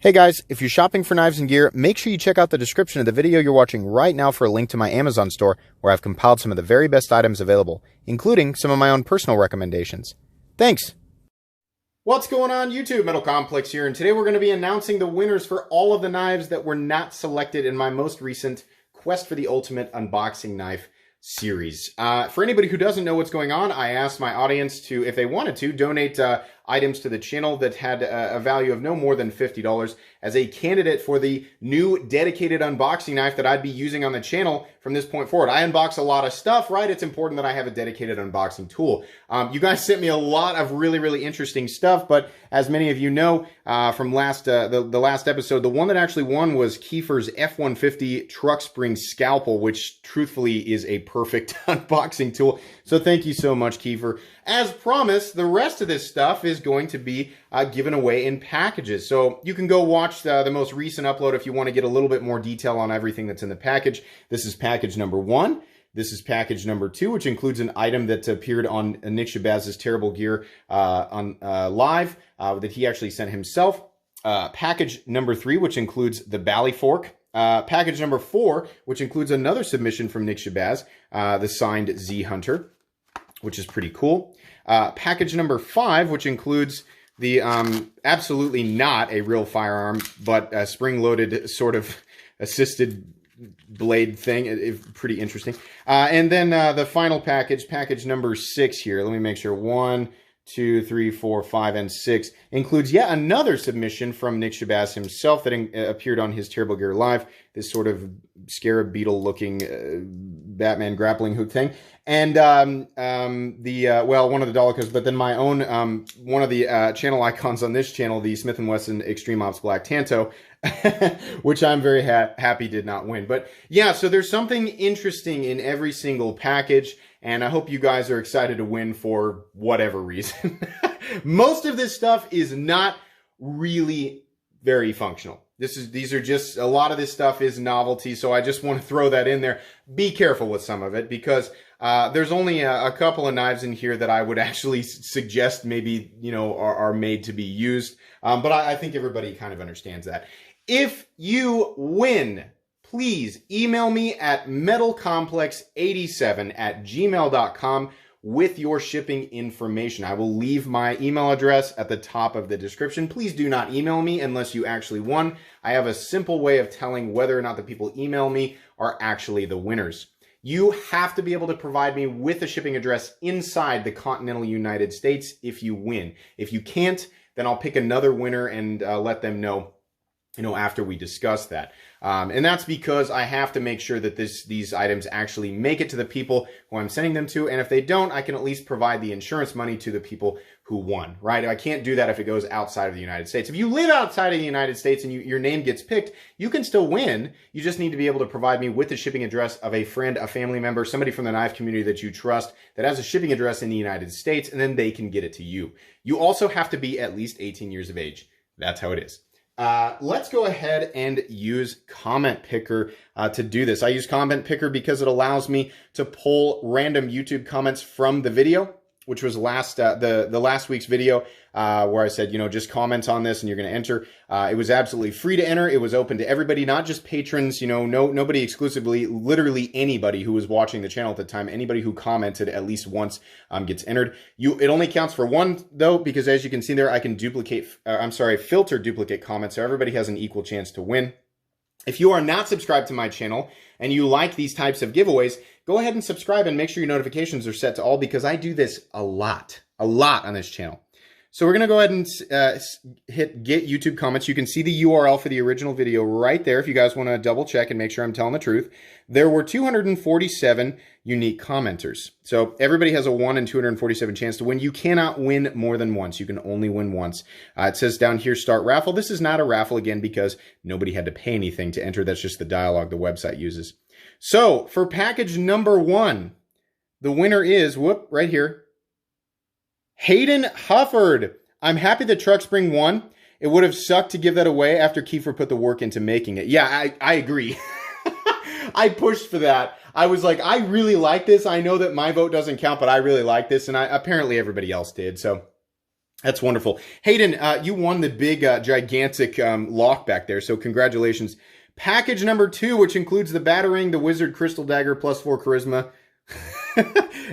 Hey guys, if you're shopping for knives and gear, make sure you check out the description of the video you're watching right now for a link to my Amazon store where I've compiled some of the very best items available, including some of my own personal recommendations. Thanks! What's going on YouTube? Metal Complex here, and today we're going to be announcing the winners for all of the knives that were not selected in my most recent Quest for the Ultimate Unboxing Knife series. For anybody who doesn't know what's going on, I asked my audience to, if they wanted to, donate items to the channel that had a value of no more than $50 as a candidate for the new dedicated unboxing knife that I'd be using on the channel from this point forward. I unbox a lot of stuff, right? It's important that I have a dedicated unboxing tool. You guys sent me a lot of really interesting stuff, but as many of you know from the last episode, the one that actually won was Kiefer's F-150 truck spring scalpel, which truthfully is a perfect unboxing tool. So thank you so much, Kiefer. As promised, the rest of this stuff is going to be given away in packages. So you can go watch the most recent upload if you want to get a little bit more detail on everything that's in the package. This is package number 1. This is package number 2, which includes an item that appeared on Nick Shabazz's Terrible Gear on live that he actually sent himself. Package number 3, which includes the Bally Fork. Package number 4, which includes another submission from Nick Shabazz, the signed Z Hunter, which is pretty cool. Package number 5, which includes the absolutely not a real firearm, but a spring-loaded sort of assisted blade thing. Pretty interesting. And then the final package, package number 6 here. Let me make sure. 1, 2, 3, 4, 5, and 6 includes yet another submission from Nick Shabazz himself that appeared on his Terrible Gear Live. This sort of scarab beetle looking Batman grappling hook thing. And well, one of the Dolikas, but then my own, one of the channel icons on this channel, the Smith & Wesson Extreme Ops Black Tanto, which I'm very happy did not win. But yeah, so there's something interesting in every single package, and I hope you guys are excited to win for whatever reason. Most of this stuff is not really very functional. These are just, a lot of this stuff is novelty, so I just want to throw that in there. Be careful with some of it, because there's only a couple of knives in here that I would actually suggest maybe, you know, are made to be used. But I think everybody kind of understands that. If you win, please email me at metalcomplex87@gmail.com with your shipping information. I will leave my email address at the top of the description. Please do not email me unless you actually won. I have a simple way of telling whether or not the people email me are actually the winners. You have to be able to provide me with a shipping address inside the continental United States if you win. If you can't, then I'll pick another winner and let them know, you know, after we discuss that. And that's because I have to make sure that these items actually make it to the people who I'm sending them to. And if they don't, I can at least provide the insurance money to the people who won, right? I can't do that if it goes outside of the United States. If you live outside of the United States and your name gets picked, you can still win. You just need to be able to provide me with the shipping address of a friend, a family member, somebody from the knife community that you trust that has a shipping address in the United States, and then they can get it to you. You also have to be at least 18 years of age. That's how it is. Let's go ahead and use Comment Picker to do this. I use Comment Picker because it allows me to pull random YouTube comments from the video, which was the last week's video where I said, you know, just comment on this and you're going to enter. It was absolutely free to enter. It was open to everybody, not just patrons, you know, nobody exclusively, literally anybody who was watching the channel at the time. Anybody who commented at least once gets entered. It only counts for one though, because as you can see there, I can filter duplicate comments, so everybody has an equal chance to win. If you are not subscribed to my channel and you like these types of giveaways, go ahead and subscribe and make sure your notifications are set to all, because I do this a lot on this channel. So we're going to go ahead and hit Get YouTube Comments. You can see the URL for the original video right there if you guys want to double check and make sure I'm telling the truth. There were 247 unique commenters. So everybody has a 1 in 247 chance to win. You cannot win more than once. You can only win once. It says down here, start raffle. This is not a raffle again because nobody had to pay anything to enter. That's just the dialogue the website uses. So for package number 1, the winner is, right here, Hayden Hufford. I'm happy the truck spring won. It would have sucked to give that away after Kiefer put the work into making it. Yeah, I agree. I pushed for that. I was like, I really like this. I know that my vote doesn't count, but I really like this. And apparently everybody else did. So That's wonderful. Hayden, you won the big, gigantic lock back there, so congratulations. Package number 2, which includes the Batarang, the Wizard Crystal Dagger, +4 Charisma,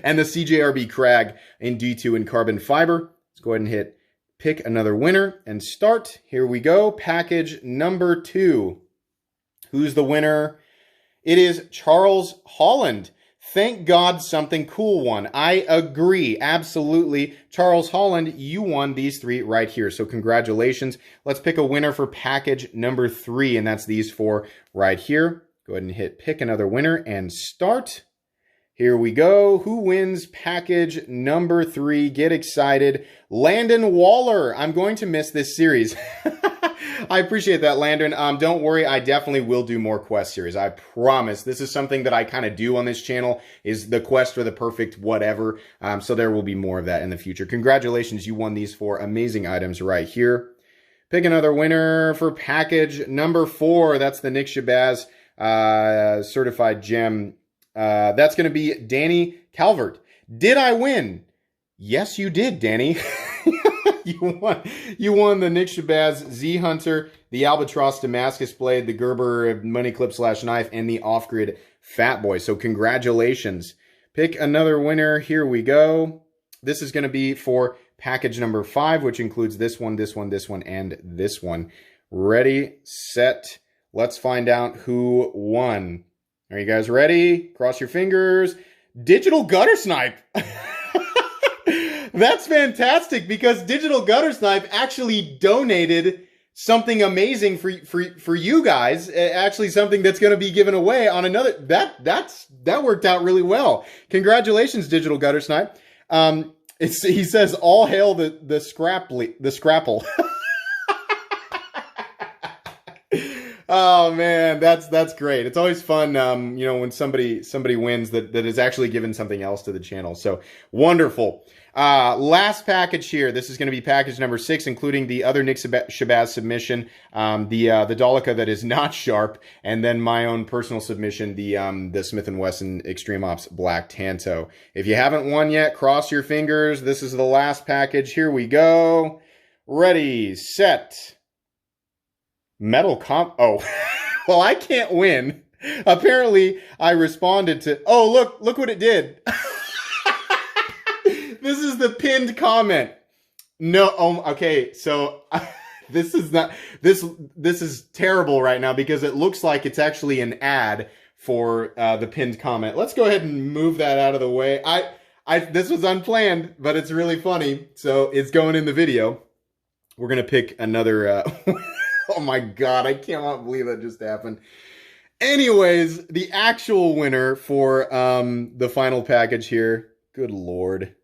and the CJRB Crag in D2 in carbon fiber. Let's go ahead and hit pick another winner and start. Here we go. Package number 2. Who's the winner? It is Charles Holland. Thank God something cool won. I agree. Absolutely. Charles Holland, you won these 3 right here. So congratulations. Let's pick a winner for package number 3, and that's these 4 right here. Go ahead and hit pick another winner and start. Here we go. Who wins package number 3? Get excited. Landon Waller. I'm going to miss this series. I appreciate that, Landon. Don't worry, I definitely will do more quest series. I promise. This is something that I kind of do on this channel, is the quest for the perfect whatever. So there will be more of that in the future. Congratulations, you won these 4 amazing items right here. Pick another winner for package number 4. That's the Nick Shabazz certified gem. That's going to be Danny Calvert. Did I win? Yes, you did, Danny. You won the Nick Shabazz Z Hunter, the Albatross Damascus Blade, the Gerber Money Clip / Knife, and the Off-Grid Fat Boy. So congratulations. Pick another winner. Here we go. This is going to be for package number 5, which includes this one, this one, this one, and this one. Ready, set. Let's find out who won. Are you guys ready? Cross your fingers. Digital Gutter Snipe. That's fantastic, because Digital Gutter Snipe actually donated something amazing for you guys. Actually, something that's going to be given away on another. That worked out really well. Congratulations, Digital Gutter Snipe. He says, "All hail the Scrapple." Oh man, that's great. It's always fun, when somebody wins that is actually given something else to the channel. So wonderful. Last package here. This is going to be package number 6, including the other Nick Shabazz submission, the Dolica that is not sharp, and then my own personal submission, the Smith & Wesson Extreme Ops Black Tanto. If you haven't won yet, cross your fingers. This is the last package. Here we go. Ready, set. Metal comp. Oh, well, I can't win. Apparently, I responded to. Oh, look what it did. This is the pinned comment. No. Okay. So this is not. This is terrible right now, because it looks like it's actually an ad for the pinned comment. Let's go ahead and move that out of the way. This was unplanned, but it's really funny, so it's going in the video. We're gonna pick another. Oh my God, I cannot believe that just happened. Anyways, the actual winner for the final package here. Good Lord.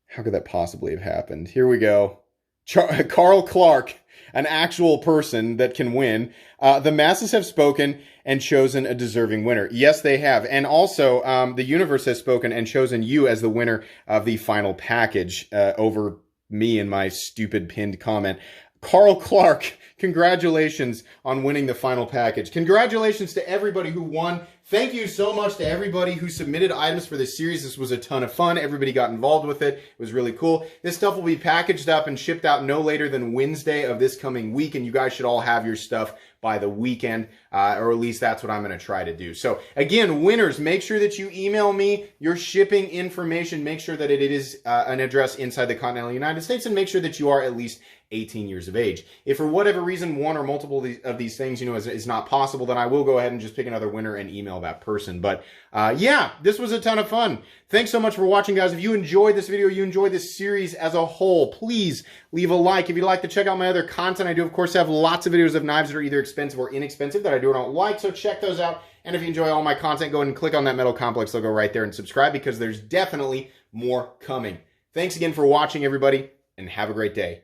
How could that possibly have happened? Here we go. Carl Clark, an actual person that can win. The masses have spoken and chosen a deserving winner. Yes, they have. And also, the universe has spoken and chosen you as the winner of the final package over me and my stupid pinned comment. Carl Clark, congratulations on winning the final package. Congratulations to everybody who won. Thank you so much to everybody who submitted items for this series. This was a ton of fun. Everybody got involved with it. It was really cool. This stuff will be packaged up and shipped out no later than Wednesday of this coming week, and you guys should all have your stuff by the weekend, or at least that's what I'm going to try to do. So again, winners, make sure that you email me your shipping information. Make sure that it is an address inside the continental United States, and make sure that you are at least 18 years of age. If for whatever reason one or multiple of these things, is not possible, then I will go ahead and just pick another winner and email that person. But yeah, this was a ton of fun. Thanks so much for watching, guys. If you enjoyed this video, you enjoyed this series as a whole, please leave a like. If you'd like to check out my other content, I do, of course, have lots of videos of knives that are either expensive or inexpensive that I do or don't like, so check those out. And if you enjoy all my content, go ahead and click on that Metal Complex logo right there and subscribe, because there's definitely more coming. Thanks again for watching, everybody, and have a great day.